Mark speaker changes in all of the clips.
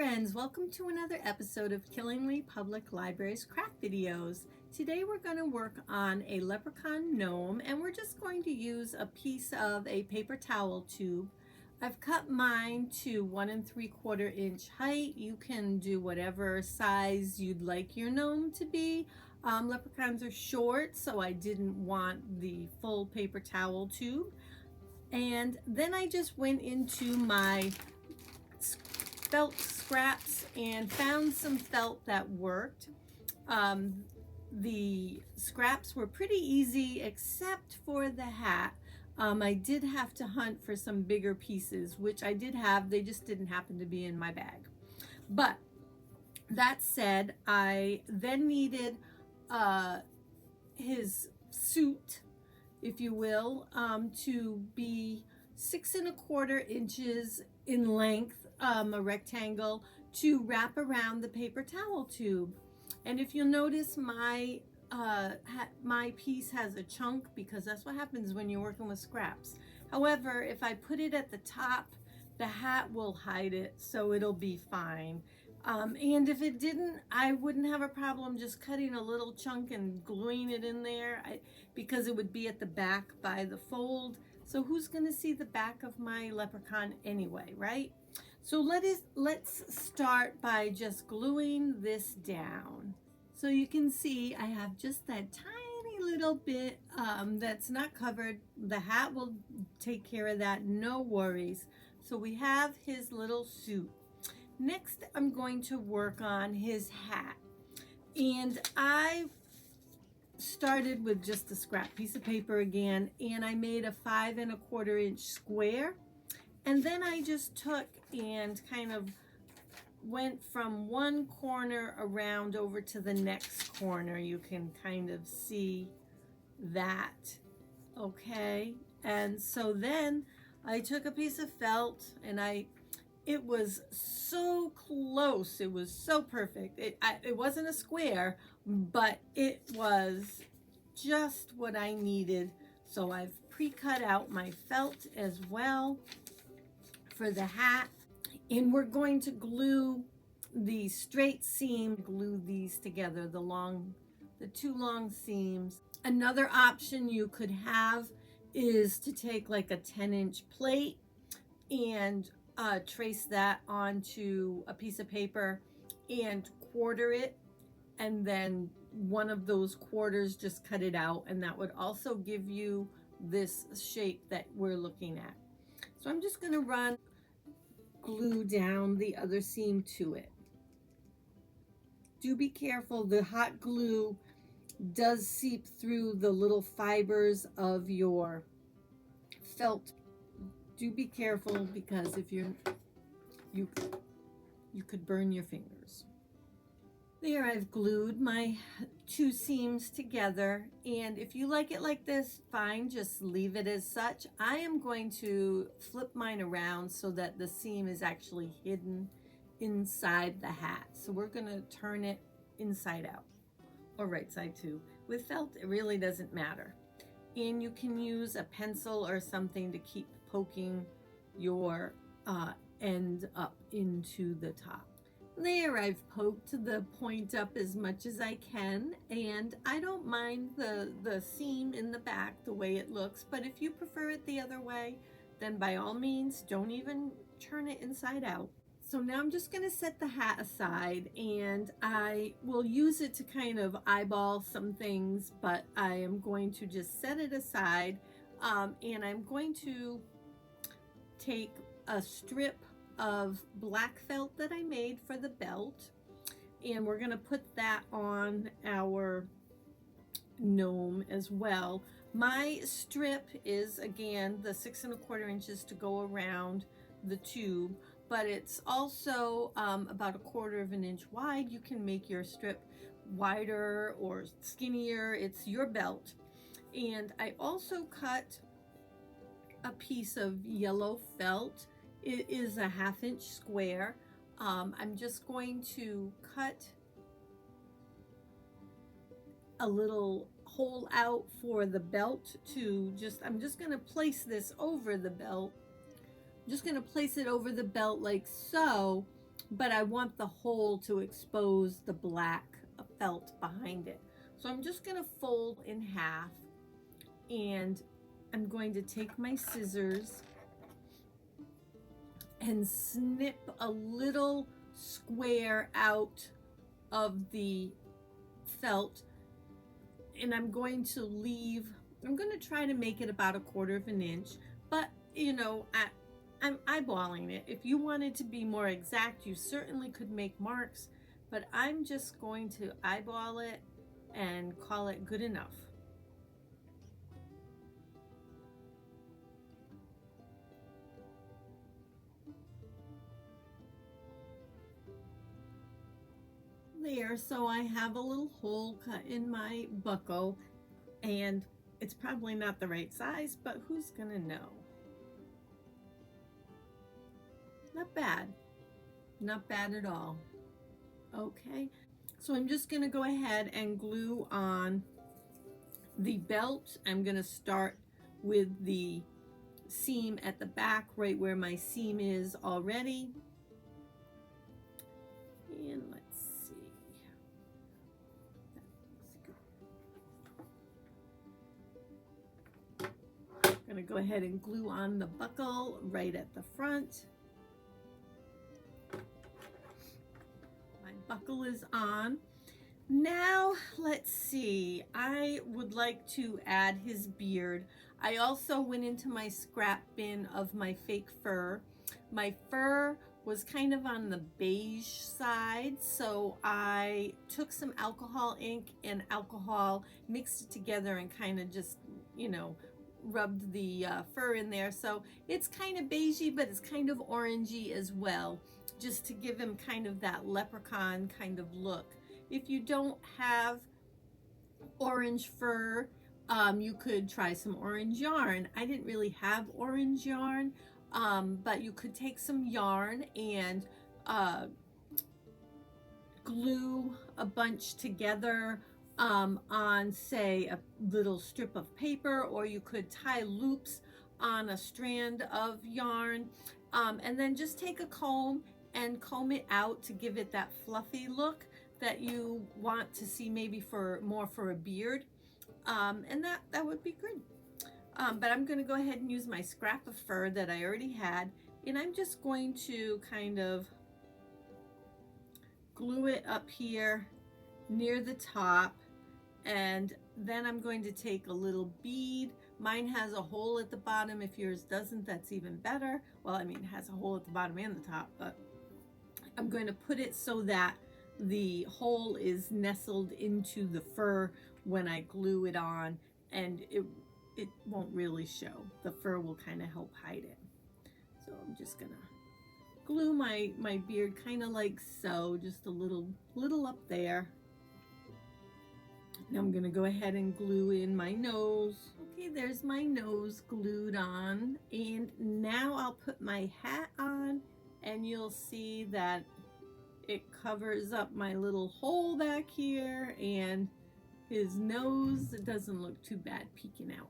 Speaker 1: friends, welcome to another episode of Killingly Public Library's craft videos. Today we're going to work on a leprechaun gnome, and we're just going to use a piece of a paper towel tube. I've cut mine to 1 3/4 inch height. You can do whatever size you'd like your gnome to be. Leprechauns are short, so I didn't want the full paper towel tube. And then I just went into my felt scraps and found some felt that worked. The scraps were pretty easy except for the hat. I did have to hunt for some bigger pieces, which I did have. They just didn't happen to be in my bag. But that said, I then needed his suit, if you will, to be 6 1/4 inches in length, a rectangle, to wrap around the paper towel tube. And if you'll notice, my piece has a chunk because that's what happens when you're working with scraps. However, if I put it at the top, the hat will hide it, so it'll be fine. And if it didn't, I wouldn't have a problem just cutting a little chunk and gluing it in there because it would be at the back by the fold. So who's going to see the back of my leprechaun anyway, right? So let's start by just gluing this down. So you can see I have just that tiny little bit that's not covered. The hat will take care of that, no worries. So we have his little suit. Next, I'm going to work on his hat. And I started with just a scrap piece of paper again, and I made a 5 1/4 inch square. And then I just took and kind of went from one corner around over to the next corner. You can kind of see that, okay? And so then I took a piece of felt, and it was so close. It was so perfect. It wasn't a square, but it was just what I needed. So I've pre-cut out my felt as well for the hat. And we're going to glue the straight seam, glue these together, the two long seams. Another option you could have is to take like a 10-inch plate and trace that onto a piece of paper and quarter it, and then one of those quarters just cut it out, and that would also give you this shape that we're looking at. So I'm just going to run glue down the other seam to it. Do be careful, the hot glue does seep through the little fibers of your felt. Do be careful because if you could burn your fingers. There, I've glued my two seams together, and if you like it like this, fine, just leave it as such. I am going to flip mine around so that the seam is actually hidden inside the hat. So we're going to turn it inside out, or right side too. With felt, it really doesn't matter. And you can use a pencil or something to keep poking your end up into the top. There, I've poked the point up as much as I can, and I don't mind the seam in the back the way it looks, but if you prefer it the other way, then by all means don't even turn it inside out. So now I'm just going to set the hat aside, and I will use it to kind of eyeball some things, but I am going to just set it aside, and I'm going to take a strip of black felt that I made for the belt, and we're going to put that on our gnome as well. My strip is again the 6 1/4 inches to go around the tube, but it's also about 1/4 inch wide. You can make your strip wider or skinnier, it's your belt. And I also cut a piece of yellow felt. It is a 1/2 inch square. I'm just going to cut a little hole out for the belt I'm just going to place this over the belt. I'm just going to place it over the belt like so, but I want the hole to expose the black felt behind it. So I'm just going to fold in half, and I'm going to take my scissors and snip a little square out of the felt, and I'm going to try to make it about 1/4 of an inch, but you know, I'm eyeballing it. If you wanted to be more exact, you certainly could make marks, but I'm just going to eyeball it and call it good enough. There, so I have a little hole cut in my buckle, and it's probably not the right size, but who's gonna know? Not bad. Not bad at all. Okay, so I'm just gonna go ahead and glue on the belt. I'm gonna start with the seam at the back, right where my seam is already. And let's see. I'm gonna go ahead and glue on the buckle right at the front. My buckle is on. Now, let's see, I would like to add his beard. I also went into my scrap bin of my fake fur. My fur was kind of on the beige side, so I took some alcohol ink and alcohol, mixed it together, and kind of just, you know, rubbed the fur in there. So it's kind of beigey, but it's kind of orangey as well, just to give him kind of that leprechaun kind of look. If you don't have orange fur, you could try some orange yarn. I didn't really have orange yarn, but you could take some yarn and glue a bunch together on, say, a little strip of paper, or you could tie loops on a strand of yarn, and then just take a comb and comb it out to give it that fluffy look that you want to see, maybe more for a beard, and that would be good. But I'm going to go ahead and use my scrap of fur that I already had, and I'm just going to kind of glue it up here near the top, and then I'm going to take a little bead. Mine has a hole at the bottom. If yours doesn't, that's even better. Well, I mean, it has a hole at the bottom and the top, but I'm going to put it so that the hole is nestled into the fur when I glue it on, and it won't really show. The fur will kind of help hide it. So I'm just gonna glue my beard kind of like so, just a little up there. Now I'm gonna go ahead and glue in my nose. Okay, there's my nose glued on, and now I'll put my hat on, and you'll see that it covers up my little hole back here, and his nose, it doesn't look too bad peeking out.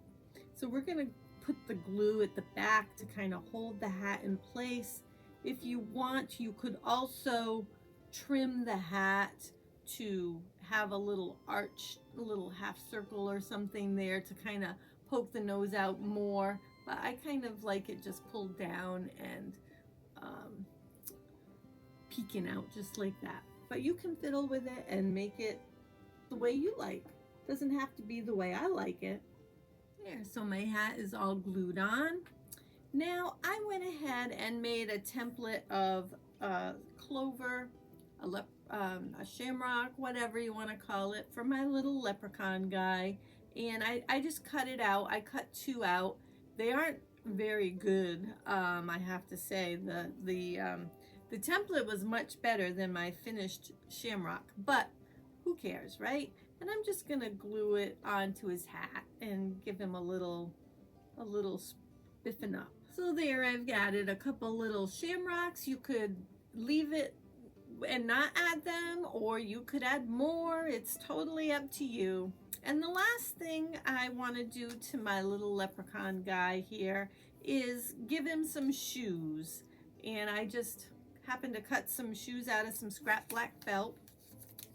Speaker 1: So we're gonna put the glue at the back to kind of hold the hat in place. If you want, you could also trim the hat to have a little arch, a little half circle or something there to kind of poke the nose out more, but I kind of like it just pulled down and peeking out just like that. But you can fiddle with it and make it the way you like. Doesn't have to be the way I like it. There, so my hat is all glued on. Now I went ahead and made a template of clover, a shamrock, whatever you want to call it, for my little leprechaun guy. And I just cut it out. I cut 2 out. They aren't very good, I have to say. The template was much better than my finished shamrock, but who cares, right? And I'm just gonna glue it onto his hat and give him a little spiffing up. So there, I've added a couple little shamrocks. You could leave it and not add them, or you could add more. It's totally up to you. And the last thing I want to do to my little leprechaun guy here is give him some shoes. And I just happened to cut some shoes out of some scrap black felt.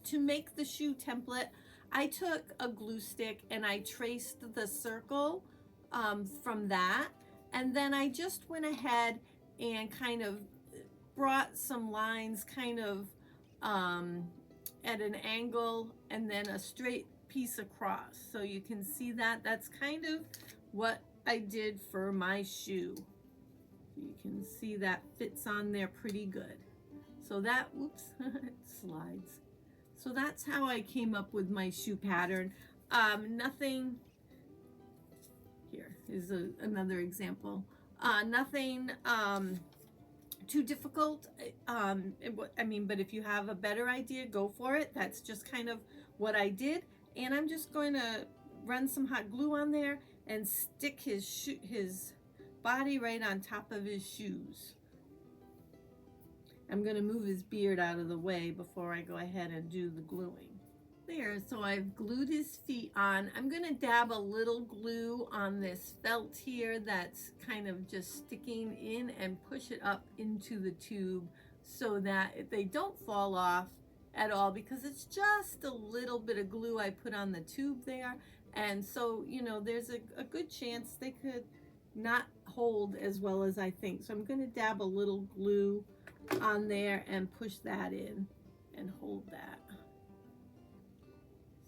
Speaker 1: To make the shoe template, I took a glue stick and I traced the circle from that, and then I just went ahead and kind of brought some lines kind of at an angle and then a straight piece across. So you can see that that's kind of what I did for my shoe. You can see that fits on there pretty good. So that, whoops, it slides. So that's how I came up with my shoe pattern. Nothing, here is another example. Nothing too difficult. I mean, but if you have a better idea, go for it. That's just kind of what I did. And I'm just going to run some hot glue on there and stick his body right on top of his shoes. I'm going to move his beard out of the way before I go ahead and do the gluing. There, so I've glued his feet on. I'm going to dab a little glue on this felt here that's kind of just sticking in and push it up into the tube so that they don't fall off at all, because it's just a little bit of glue I put on the tube there. And so, you know, there's a good chance they could not hold as well as I think. So I'm going to dab a little glue on there and push that in and hold that.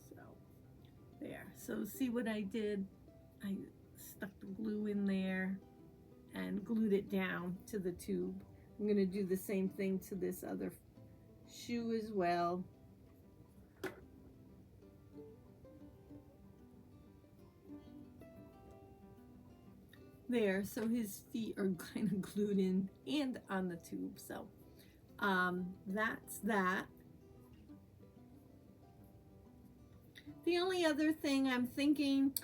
Speaker 1: So there. So see what I did? I stuck the glue in there and glued it down to the tube. I'm going to do the same thing to this other shoe as well. There, so his feet are kind of glued in and on the tube. So that's that. The only other thing I'm thinking,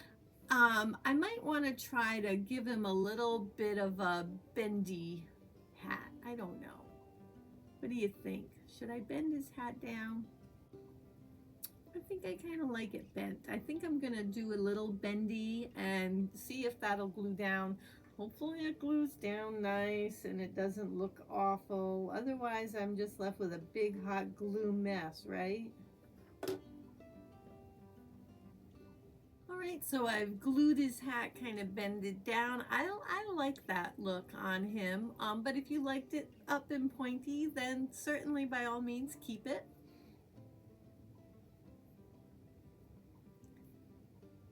Speaker 1: I might want to try to give him a little bit of a bendy hat. I don't know. What do you think? Should I bend his hat down? I think I kind of like it bent. I think I'm gonna do a little bendy and see if that'll glue down. Hopefully it glues down nice and it doesn't look awful. Otherwise, I'm just left with a big hot glue mess, right? All right, so I've glued his hat, kind of bended down. I like that look on him, but if you liked it up and pointy, then certainly by all means keep it.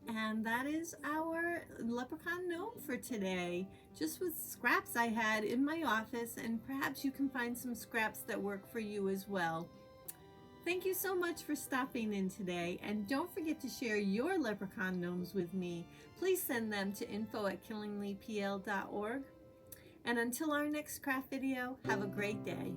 Speaker 1: And that is our leprechaun gnome for today, just with scraps I had in my office, and perhaps you can find some scraps that work for you as well. Thank you so much for stopping in today, and don't forget to share your leprechaun gnomes with me. Please send them to info@killinglypl.org. And until our next craft video, have a great day.